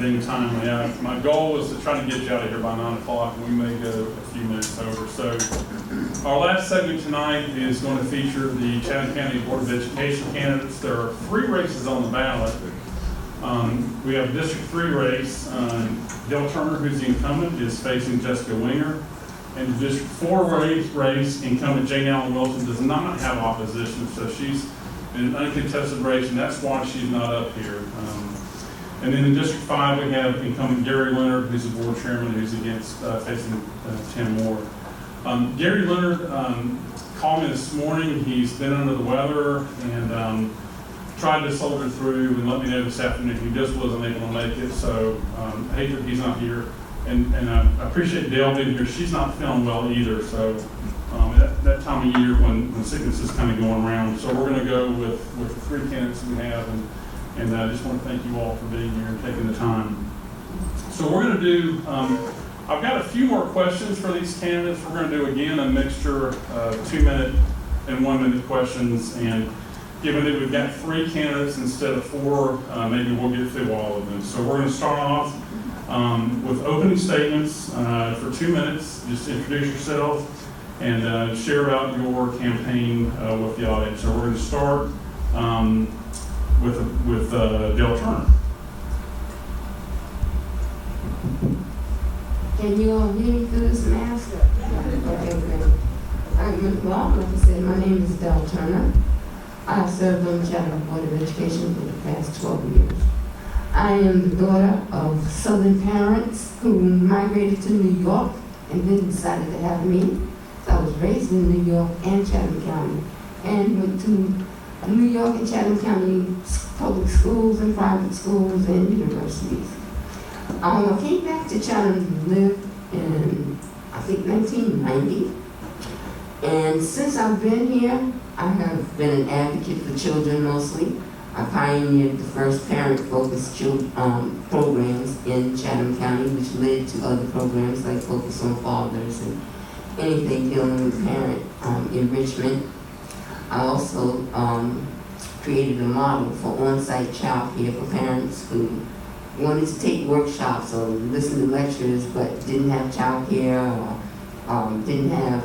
being timely. My goal was to try to get you out of here by 9 o'clock, and we may go a few minutes over. So our last segment tonight is going to feature the Chatham County Board of Education candidates. There are 3 races on the ballot. We have District 3 race. Dale Turner, who's the incumbent, is facing Jessica Winger. And the District 4 race, incumbent Jane Allen Wilson does not have opposition, so she's in an uncontested race, and that's why she's not up here. And then in District 5, we have incumbent Gary Leonard, who's the board chairman, who's against facing Tim Moore. Gary Leonard called me this morning. He's been under the weather and tried to soldier through and let me know this afternoon he just wasn't able to make it. So I hate that he's not here. And I appreciate Dale being here. She's not feeling well either. So that time of year when sickness is kind of going around. So we're going to go with the 3 candidates we have. And I just want to thank you all for being here and taking the time. So we're going to do, I've got a few more questions for these candidates. We're going to do, again, a mixture of 2-minute and 1-minute questions. And given that we've got 3 candidates instead of 4, maybe we'll get through all of them. So we're going to start off with opening statements for 2 minutes. Just introduce yourself and share about your campaign with the audience. So we're going to start with Dale Turner. Can you all hear me through this mask? Okay, great. Well, like I said, my name is Dale Turner. I have served on the Chatham Board of Education for the past 12 years. I am the daughter of Southern parents who migrated to New York and then decided to have me. So I was raised in New York and Chatham County and went to New York and Chatham County public schools and private schools and universities. I came back to Chatham to live in, I think, 1990. And since I've been here, I have been an advocate for children mostly. I pioneered the first parent-focused programs in Chatham County, which led to other programs like Focus on Fathers and anything dealing with parent enrichment. I also created a model for on-site child care for parents who wanted to take workshops or listen to lectures but didn't have child care or didn't have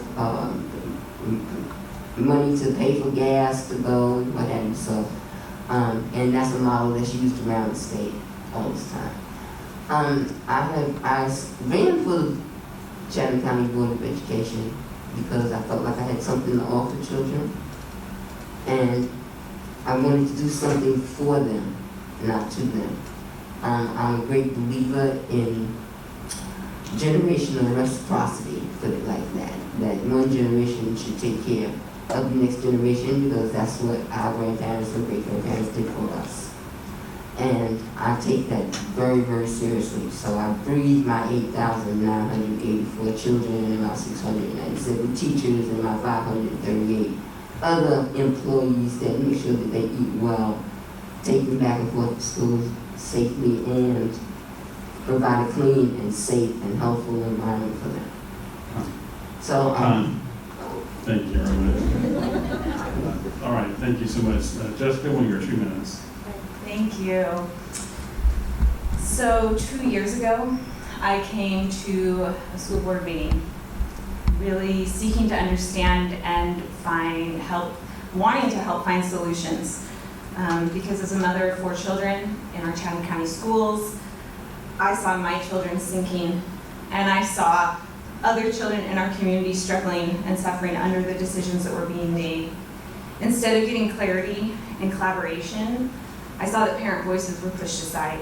money to pay for gas to go, what have you. So, and that's a model that's used around the state all this time. I ran for the Chatham County Board of Education because I felt like I had something to offer children. And I wanted to do something for them, not to them. I'm a great believer in generational reciprocity, put it like that. That one generation should take care of the next generation because that's what our grandparents and great-grandparents did for us. And I take that very, very seriously. So I breathed my 8,984 children and my 697 teachers and my 538 other employees that make sure that they eat well, take them back and forth to school safely, and provide a clean and safe and healthful environment for them. So, thank you very much. All right, thank you so much. Jessica Winger, 2 minutes. Thank you. So 2 years ago, I came to a school board meeting, really seeking to understand and find help, wanting to help find solutions. Because as a mother of 4 children in our Chatham County schools, I saw my children sinking, and I saw other children in our community struggling and suffering under the decisions that were being made. Instead of getting clarity and collaboration, I saw that parent voices were pushed aside.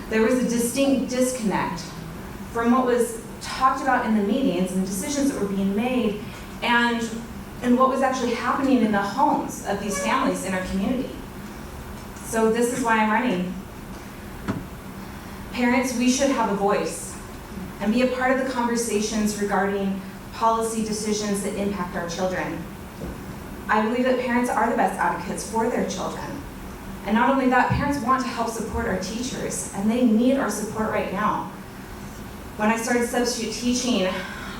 There was a distinct disconnect from what was talked about in the meetings and decisions that were being made and what was actually happening in the homes of these families in our community. So this is why I'm running. Parents, we should have a voice and be a part of the conversations regarding policy decisions that impact our children. I believe that parents are the best advocates for their children. And not only that, parents want to help support our teachers, and they need our support right now. When I started substitute teaching,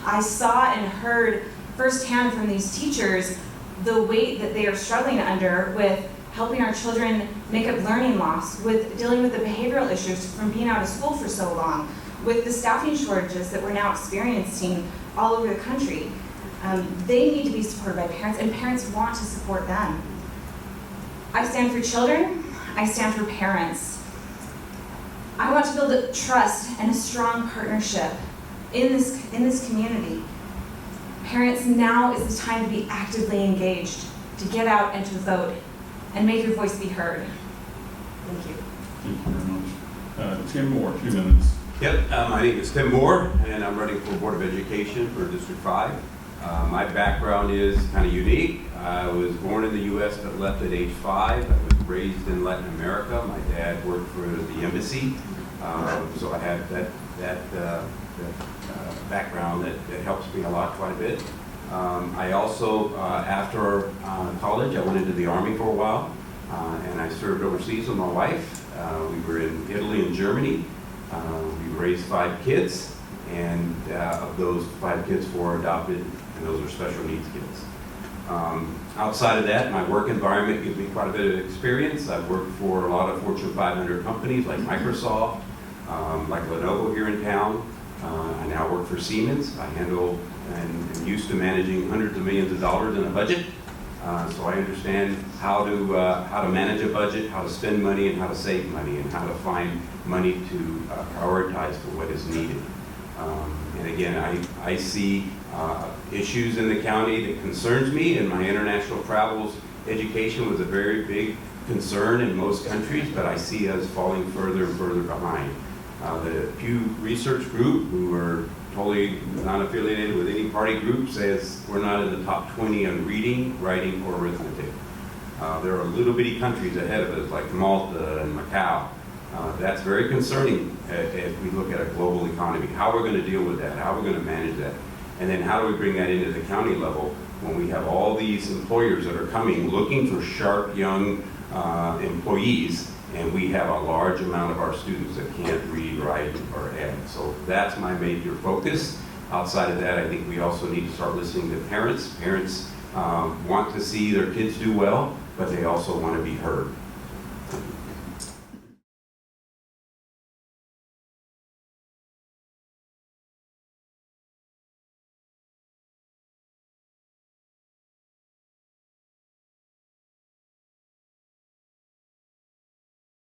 I saw and heard firsthand from these teachers the weight that they are struggling under with helping our children make up learning loss, with dealing with the behavioral issues from being out of school for so long, with the staffing shortages that we're now experiencing all over the country. They need to be supported by parents, and parents want to support them. I stand for children, I stand for parents. I want to build a trust and a strong partnership in this community. Parents, now is the time to be actively engaged, to get out and to vote, and make your voice be heard. Thank you. Thank you very much. Tim Moore, 2 minutes. Yep, my name is Tim Moore, and I'm running for Board of Education for District 5. My background is kind of unique. I was born in the U.S. but left at age 5. I was raised in Latin America. My dad worked for the embassy, so I have that background that helps me a lot, quite a bit. I also, after college, I went into the Army for a while, and I served overseas with my wife. We were in Italy and Germany. We raised 5 kids, and of those 5 kids, 4 adopted, and those are special needs kids. Outside of that, my work environment gives me quite a bit of experience. I've worked for a lot of Fortune 500 companies like Microsoft, like Lenovo here in town. I now work for Siemens. I handle and am used to managing hundreds of millions of dollars in a budget. So I understand how to manage a budget, how to spend money, and how to save money, and how to find money to prioritize for what is needed. And again, I see issues in the county that concerns me. In my international travels, education was a very big concern in most countries, but I see us falling further and further behind. The Pew Research Group, who are totally not affiliated with any party group, says we're not in the top 20 on reading, writing, or arithmetic. There are little bitty countries ahead of us like Malta and Macau. That's very concerning as we look at a global economy. How we're going to deal with that, how we're going to manage that, and then how do we bring that into the county level when we have all these employers that are coming looking for sharp young employees, and we have a large amount of our students that can't read, write, or add. So that's my major focus. Outside of that, I think we also need to start listening to parents. Parents want to see their kids do well, but they also want to be heard.